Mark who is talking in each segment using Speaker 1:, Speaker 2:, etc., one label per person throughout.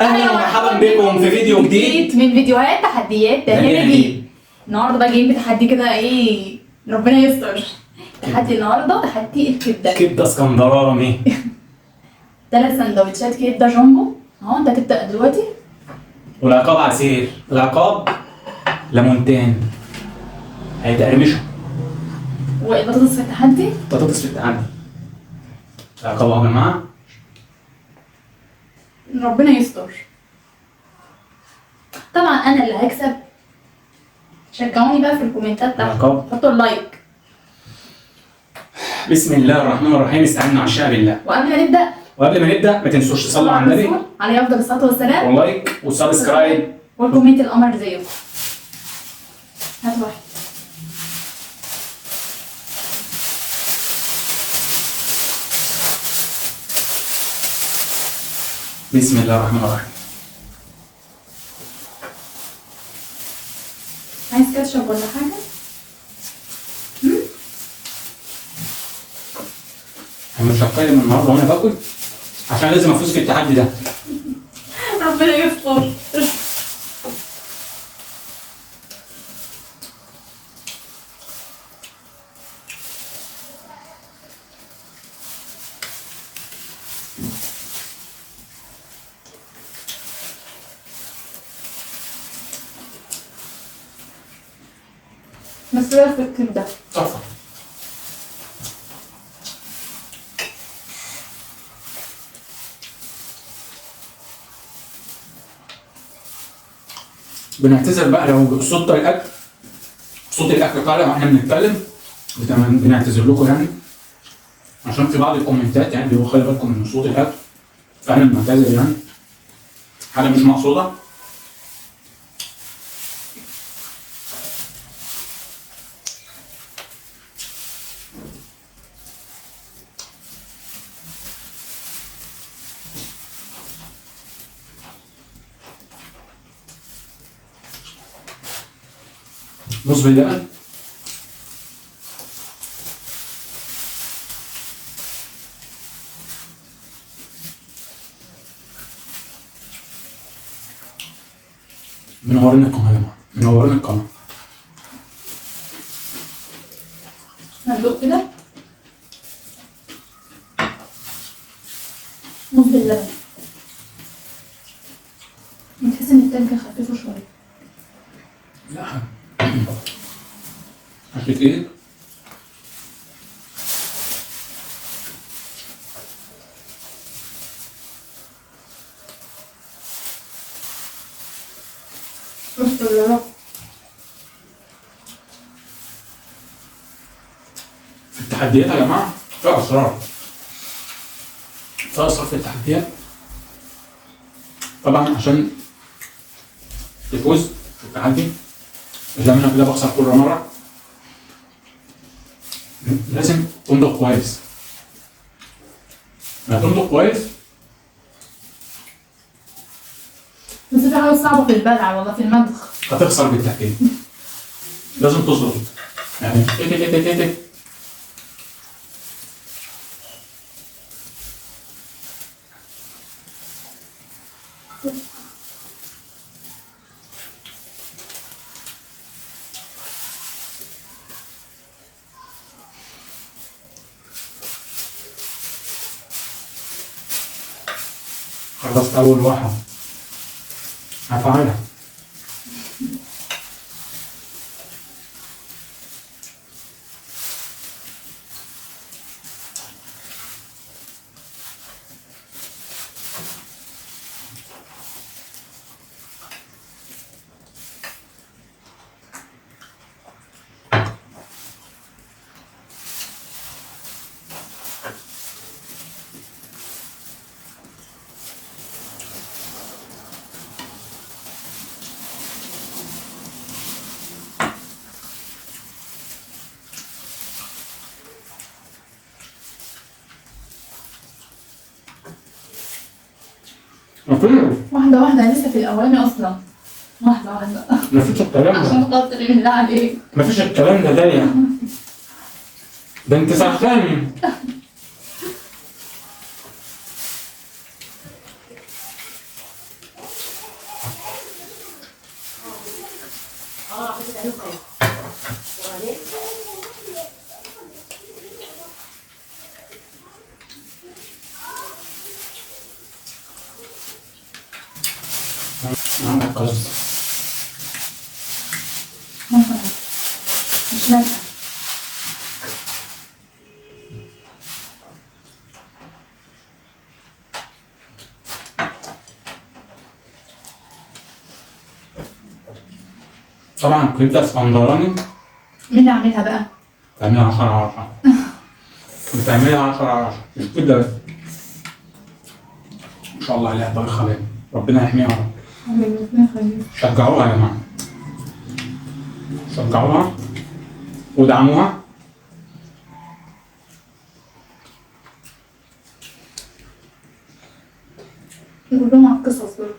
Speaker 1: اهلا ومرحبا بكم في فيديو جديد
Speaker 2: من فيديوهات تحديات دهية دي. النهارده بقى جايين بتحدي كده ايه، ربنا يستر. تحدي النهارده تحدي الكبده.
Speaker 1: كبده اسكندراني.
Speaker 2: 3 سندوتشات كبده جامبو اهو. انت هتبدا دلوقتي.
Speaker 1: والعقاب عسير، العقاب ليمونتين هيتقرمشوا.
Speaker 2: والبطاطس في التحدي.
Speaker 1: بطاطس في التحدي. العقاب اهو يا جماعه.
Speaker 2: ربنا يستر. طبعا انا اللي هكسب. شجعوني بقى في الكومنتات تحت،
Speaker 1: العقاب.
Speaker 2: حطوا اللايك.
Speaker 1: بسم الله الرحمن الرحيم، استعنا على الشعب بالله.
Speaker 2: وقبل ما نبدا
Speaker 1: ما تنسوش تصلوا على النبي
Speaker 2: عليه افضل الصلاه والسلام،
Speaker 1: واللايك والسبسكرايب
Speaker 2: والكومنت القمر زيه. هات واحد.
Speaker 1: بسم الله الرحمن الرحيم.
Speaker 2: عايز كاتشب ولا حاجه؟
Speaker 1: انا مش هتكلم النهارده وانا باكل عشان لازم افوز في التحدي ده.
Speaker 2: ربنا يستر. بس ايه في الكبده؟
Speaker 1: تحفه. بنعتذر بقى لو صوت الاكل طالع واحنا بنتكلم. بنعتذر لكم يعني، عشان في بعض الكومنتات يعني بيقولوا خلي بالكم من صوت الاكل، فانا بنعتذر يعني، حاجه مش مقصوده. نص باللبن. منورين القناة يا جماعة، منورين القناة.
Speaker 2: هندوق كده. نص باللبن. بتحس ان التلج خفيفه شويه.
Speaker 1: لا عشان ايه؟
Speaker 2: نص باللبن.
Speaker 1: في التحديات يا جماعة فيها أسرار. فيها أسرار في التحديات. طبعا عشان تفوز في التحدي زي ما أنا كده بخسر كل مرة، لازم تنضغ كويس. لما تنضغ كويس
Speaker 2: بس في حاجه صعبه في البلع والله، في المضغ.
Speaker 1: هتخسر بالتحديد. لازم تظبط يعني خلصت أول واحدة هفعلها.
Speaker 2: واحده واحده، أنا لسه في الاولاني اصلا. واحده واحده.
Speaker 1: مفيش الكلام ده.
Speaker 2: عشان خاطر بالله عليك.
Speaker 1: مفيش الكلام ده دايما. ده انت سخان. خلاص.
Speaker 2: ممكن مش نافع.
Speaker 1: طبعا كبدة اسكندراني
Speaker 2: مين اللي عاملها بقى؟
Speaker 1: تعملها 10 على 10. بتعملها 10 على 10 مش كده بس. ان شاء الله عليها طريقة خليل، ربنا يحميها يا رب. شجعوها يا جماعة، شجعوها ودعموها.
Speaker 2: نقول لهم على القصص دول.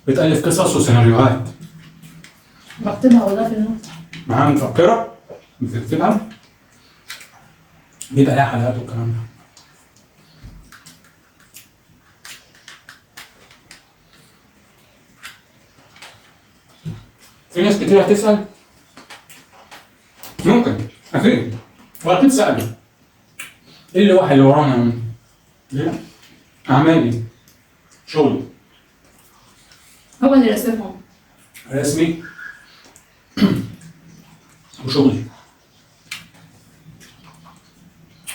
Speaker 1: بتألف قصص وسيناريوهات.
Speaker 2: بكتبها والله في النص.
Speaker 1: معاها مفكرة بتكتبها، بيبقى لها حلقات والكلام ده. في ناس كتير هتسأل، ممكن أكيد وأكيد سألوا إيه اللوحة اللي ورانا؟ ليه؟ أعمالي، شغلي
Speaker 2: هو اللي رسمهم.
Speaker 1: رسمي وشغلي،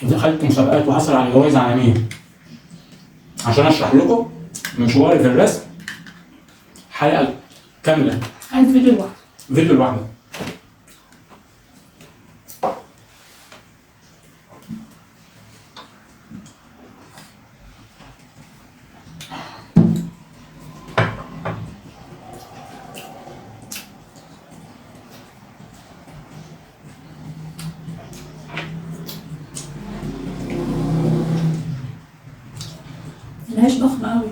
Speaker 1: ودخلت مسابقات وحصل على جوائز عالمية عشان أشرح لكم مشواري في الرسم. حلقة كاملة،
Speaker 2: عايز فيديو لوحده.
Speaker 1: فيديو لوحده.
Speaker 2: العيش ضخم قوي.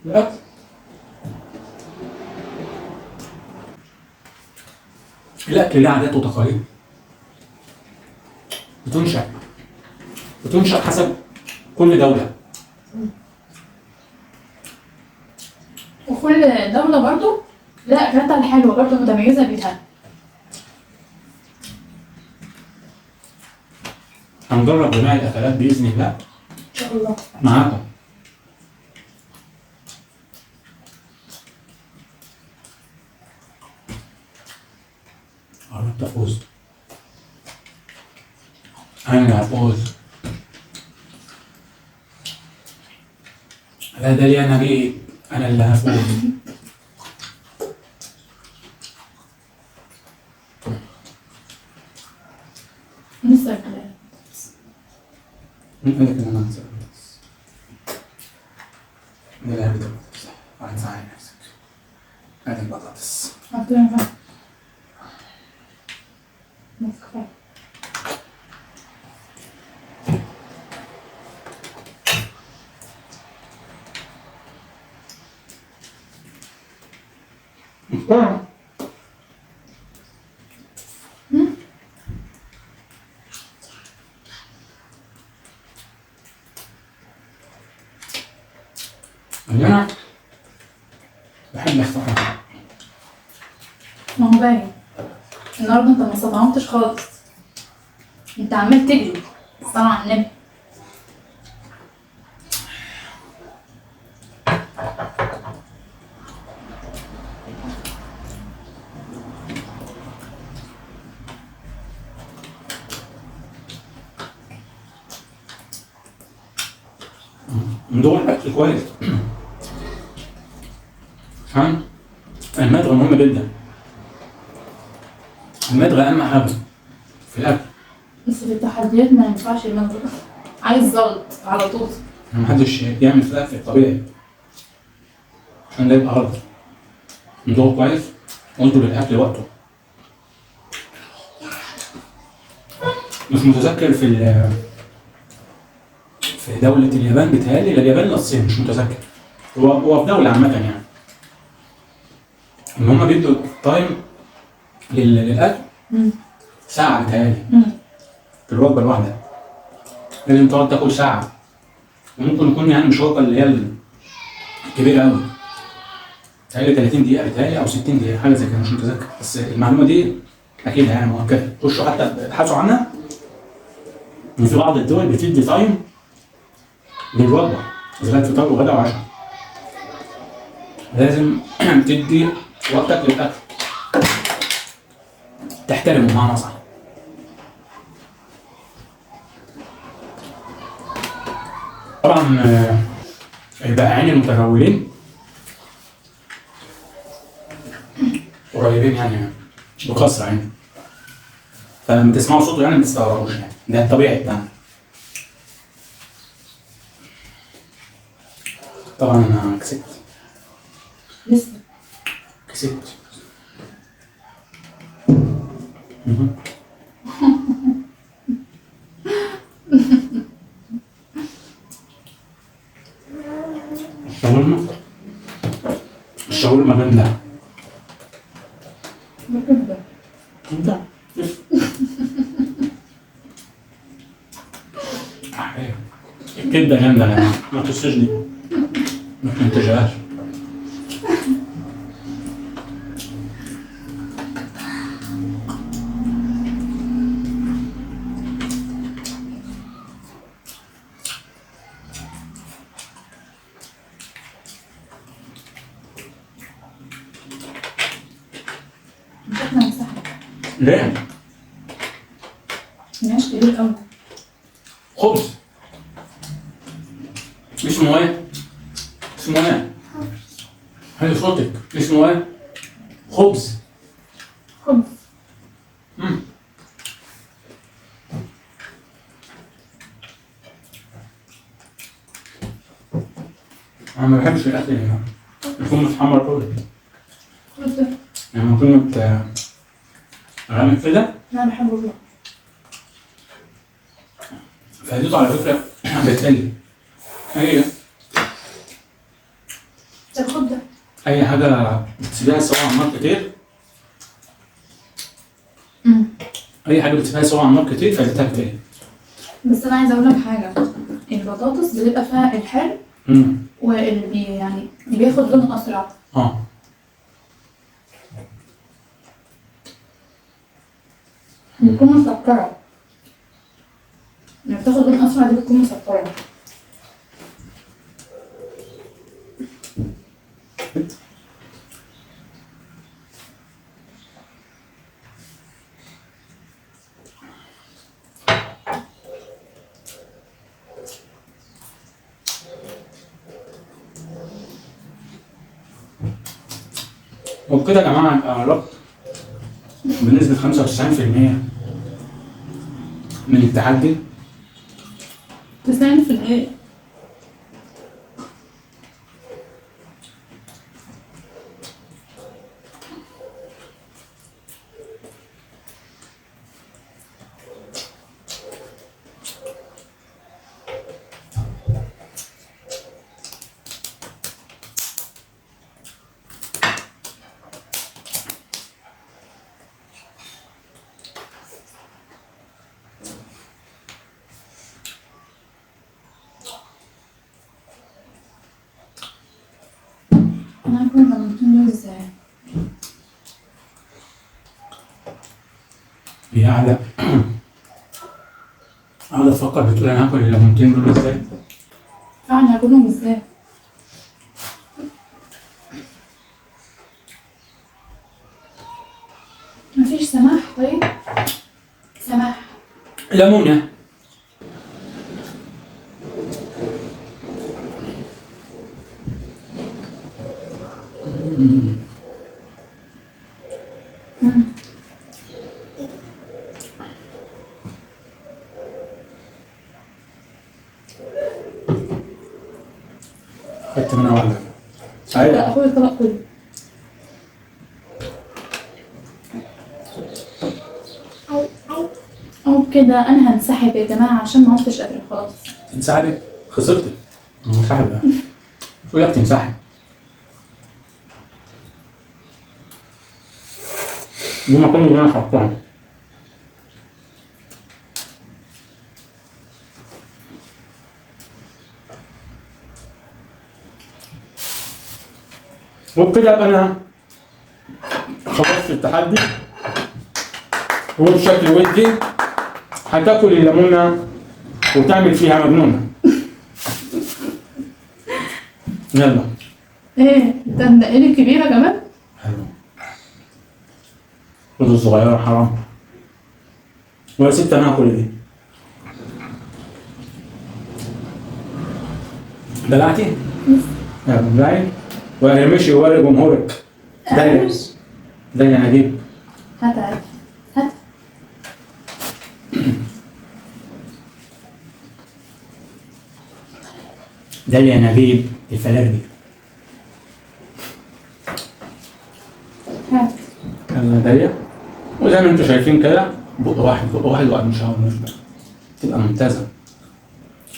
Speaker 1: الأكل الأكل له عادات وتقاليد بتنشأ حسب كل دولة.
Speaker 2: وكل دولة برضو لا أكلاتها الحلوة برضو متميزة بيها.
Speaker 1: هنجرب جميع الأكلات بإذن الله
Speaker 2: إن شاء الله.
Speaker 1: معاكم. قربت أفوز، أنا هفوز. لا ده لي أنا جيت، أنا اللي هفوز.
Speaker 2: لسه الكلام.
Speaker 1: مين قال لك إن أنا هنسى البطاطس؟ أنا اللي هبدأ البطاطس، وبعدين زعل نفسك. هات البطاطس.
Speaker 2: حطينا بقى. بس كفاية.
Speaker 1: أنا بحب أفتح.
Speaker 2: ما هو باين النهارده انت ما استطعمتش خالص، انت عمال تجري. صلى على النبي.
Speaker 1: ندوق الأكل كويس. فاهم؟ المدغ مهم جدا. المدغ أهم حاجة في الأكل.
Speaker 2: بس في التحديات ما ينفعش المنظر، عايز زلط على طول.
Speaker 1: محدش يعمل في الأكل الطبيعي عشان ده يبقى غلط. ندوق كويس وانتوا للأكل وقته. مش متذكر في دولة اليابان بتهيألي، لا اليابان لا الصين، مش متذكر. هو في دولة عامة يعني. إن هما بيدوا تايم للأكل ساعة بتهيألي في الوجبة الواحدة. لازم تقعد تاكل ساعة. وممكن يكون يعني مش وجبة اللي هي الكبيرة أوي. بتهيألي 30 دقيقة بتهيألي أو 60 دقيقة حاجة زي كده، مش متذكر. بس المعلومة دي أكيد يعني مؤكدة. خشوا حتى ابحثوا عنها. إن في بعض الدول بتدي تايم للوجبة إذا كانت فطار وغدا وعشاء. لازم تدي وقتك للأكل. تحترمه بمعنى صح. طبعا البائعين المتجولين قريبين يعني بكثرة يعني. فلما تسمعوا صوته يعني ما تستغربوش يعني، ده الطبيعي بتاعنا. طبعا انا كسبت.
Speaker 2: لسه
Speaker 1: كسبت. الشاورما جامدة.
Speaker 2: بكده.
Speaker 1: جامدة. الكبدة جامدة يا جماعة، ما تنسوش دي. ما تنتجهاش.
Speaker 2: مش احنا مساحة.
Speaker 1: ليه؟
Speaker 2: ماشي كبير قوي.
Speaker 1: خبز. اسمه ايه؟ اسمه ايه؟ هل صوتك اسمه ايه؟ خبز.
Speaker 2: خبز.
Speaker 1: انا ما بحبش الاكل اللي يكون متحمر قوي.
Speaker 2: خبز.
Speaker 1: يعني لما يكون غامق كده
Speaker 2: انا بحبه بقى.
Speaker 1: فايدته على فكره بتقل. هي
Speaker 2: الخبز.
Speaker 1: اي حاجه بتسيبها سوا على النار كتير، اي حاجه بتسيبها سوا على النار كتير فايدتها بتقل.
Speaker 2: بس انا عايزه اقول لك حاجه، البطاطس بتبقى فيها الحلو واللي يعني بياخد لون اسرع. بتكون مسكره. لما بتاخد لون اسرع دي بتكون مسكره.
Speaker 1: وبكده يا جماعه يبقى قربت بنسبه 95% من التحدي.
Speaker 2: 90%. انا هاكل الليمونتين دول ازاي؟
Speaker 1: هي قاعده تفكر بتقول انا هاكل الليمونتين دول ازاي؟
Speaker 2: فعلا هاكلهم ازاي؟ مفيش سماح طيب؟ سماح.
Speaker 1: ليمونه. خدت منها واحده.
Speaker 2: لا اخوي الطبق كله. وبكده انا هنسحب يا جماعه عشان ما عدتش قادره خلاص.
Speaker 1: انسحبت، خسرت. انسحب بقى. شو بدك تنسحب؟ دي ما كل اللي انا حطها. وبكده ابقى انا خلصت التحدي. هو بشكل ودي هتاكل الليمونه وتعمل فيها مجنونه. يلا.
Speaker 2: ايه ده مدقلي كبيره كمان؟
Speaker 1: حلو. خد الصغيره حرام. ويا ست انا هاكل دي. بلعتي؟ يلا بلعي وارمشي ووري جمهورك. دايما دايما اجيب.
Speaker 2: هات هات هات.
Speaker 1: ده اللي انا اجيب الفلاربي.
Speaker 2: هات.
Speaker 1: يلا دايما. وزي ما انتم شايفين كده بق واحد وقت مش هعمل نشبع. تبقى ممتازه.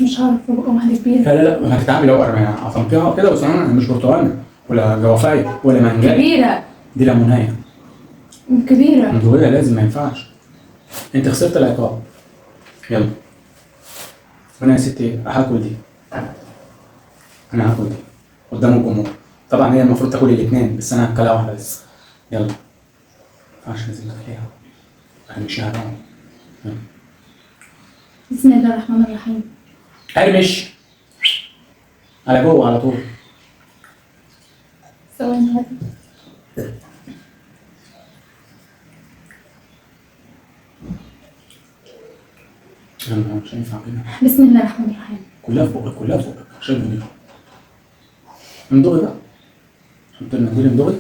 Speaker 2: مش عارف بقى واحده كبيره.
Speaker 1: لا انا هتتعامل لو قطمتها كده بس انا مش برتقانه ولا جوافايه ولا مانجايه.
Speaker 2: كبيره.
Speaker 1: دي ليمونايه.
Speaker 2: كبيره.
Speaker 1: مدويه لازم ما ينفعش. انت خسرت العقاب. يلا. انا يا ستي هاكل دي. انا هاكل دي قدام الجمهور. طبعا هي المفروض تاكل الاثنين بس انا هاكلها واحده بس. يلا. ما ينفعش نزل فيها. هنمشيها بقى. يلا.
Speaker 2: بسم الله الرحمن الرحيم.
Speaker 1: ارمش على جوه على طول.
Speaker 2: ثواني هات.
Speaker 1: يلا مش هينفع كده.
Speaker 2: بسم الله الرحمن الرحيم.
Speaker 1: كلها في بقك كلها في بقك عشان دي. اندغي بقى. حط المنديل اندغي.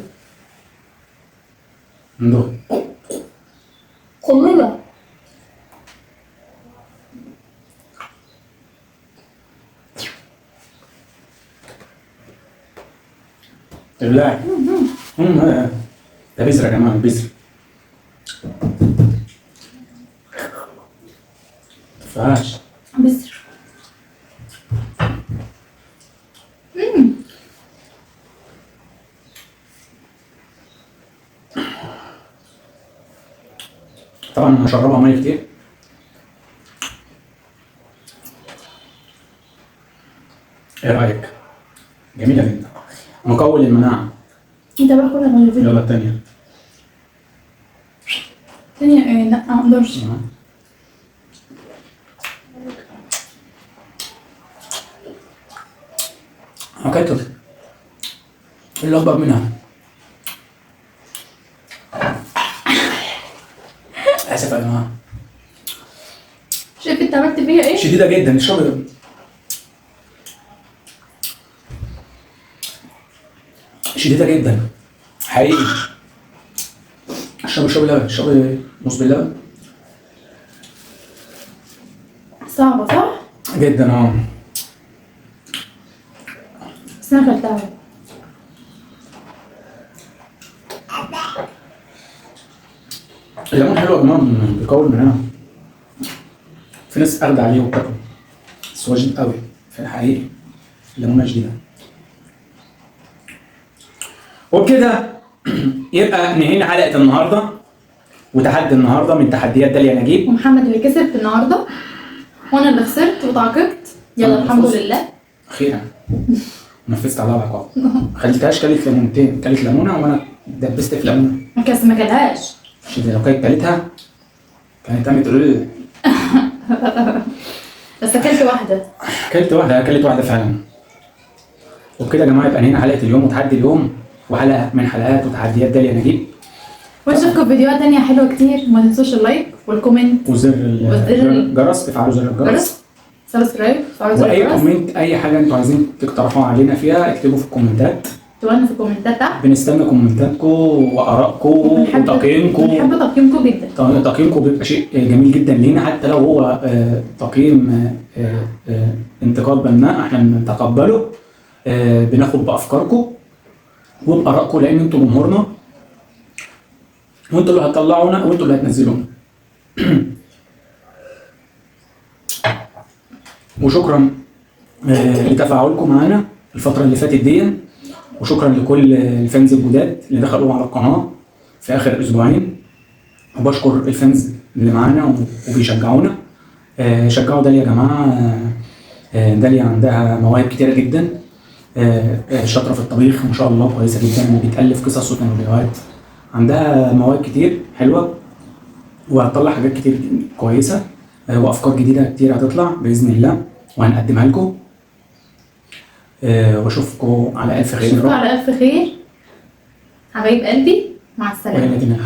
Speaker 1: اندغي.
Speaker 2: كلها.
Speaker 1: ابلعي. ده بذر يا جماعه بذر. متنفعش.
Speaker 2: بسر.
Speaker 1: طبعا هشربها ميه كتير. ايه رايك؟ جميله جدا. مقوي للمناعه.
Speaker 2: انت بقى كلها من الفيديو.
Speaker 1: يلا الثانيه.
Speaker 2: الثانية ايه؟ لا ما اقدرش.
Speaker 1: اكلت ايه اللي اكبر منها؟ اسف يا جماعه.
Speaker 2: شايف انت عملت فيها ايه؟
Speaker 1: شديده جدا. اشربي. شديده جدا حقيقي. اشربي لبن. اشربي موز باللبن.
Speaker 2: صعبة صح؟
Speaker 1: جدا
Speaker 2: بس انا اكلتها.
Speaker 1: الليمون حلو يا جماعه بيقوي المناعه. في ناس اخد عليه وبتاكله بس هو جديد قوي في الحقيقه. الليمونه جديده. وبكده يبقى نهينا حلقه النهارده وتحدي النهارده من تحديات داليا نجيب.
Speaker 2: ومحمد اللي كسب النهارده وانا اللي خسرت وتعاقبت. يلا الحمد لله.
Speaker 1: اخيرا نفذت عليها العقاب. ما خليتهاش كلت ليمونتين. كلت ليمونه وانا دبست في ليمونه.
Speaker 2: ما كلهاش.
Speaker 1: عشان لو كانت كلتها كانت قامت تقول لي
Speaker 2: بس اكلت واحدة.
Speaker 1: كلت واحده فعلا. وبكده يا جماعه يبقى هنا حلقه اليوم وتحدي اليوم وحلقه من حلقات وتحديات داليا نجيب.
Speaker 2: ونشوفكم في فيديوهات تانية حلوة كتير. وما تنسوش اللايك والكومنت
Speaker 1: وزر الجرس. تفعلوا زر الجرس.
Speaker 2: سبسكرايب. تفعلوا زر
Speaker 1: واي
Speaker 2: الجرس.
Speaker 1: كومنت اي حاجه انتوا عايزين تقترحوها علينا فيها اكتبوا في الكومنتات.
Speaker 2: تقولنا في الكومنتات تحت.
Speaker 1: بنستنى كومنتاتكم وارائكم وتقييمكم.
Speaker 2: بنحب تقييمكم جدا.
Speaker 1: تقييمكم بيبقى شيء جميل جدا لينا حتى لو هو تقييم انتقاد بناء احنا بنتقبله. بناخد بافكاركم وبارائكم لان انتوا جمهورنا وانتوا اللي هتطلعونا وانتوا اللي هتنزلونا. وشكرا لتفاعلكم معانا الفترة اللي فاتت دي، وشكرا لكل الفانز الجداد اللي دخلوا على القناة في آخر أسبوعين، وبشكر الفانز اللي معانا وبيشجعونا. شجعوا داليا يا جماعة. داليا عندها مواهب كتيرة جدا، شاطرة في الطبيخ ما شاء الله، كويسة جدا، وبتألف قصص وفيديوهات، عندها مواهب كتير حلوة، وهتطلع حاجات كتير كويسة، وأفكار جديدة كتير هتطلع بإذن الله وهنقدمها لكم. واشوفكم على ألف خير.
Speaker 2: اشوفكم على ألف خير حبايب قلبي، مع السلامة.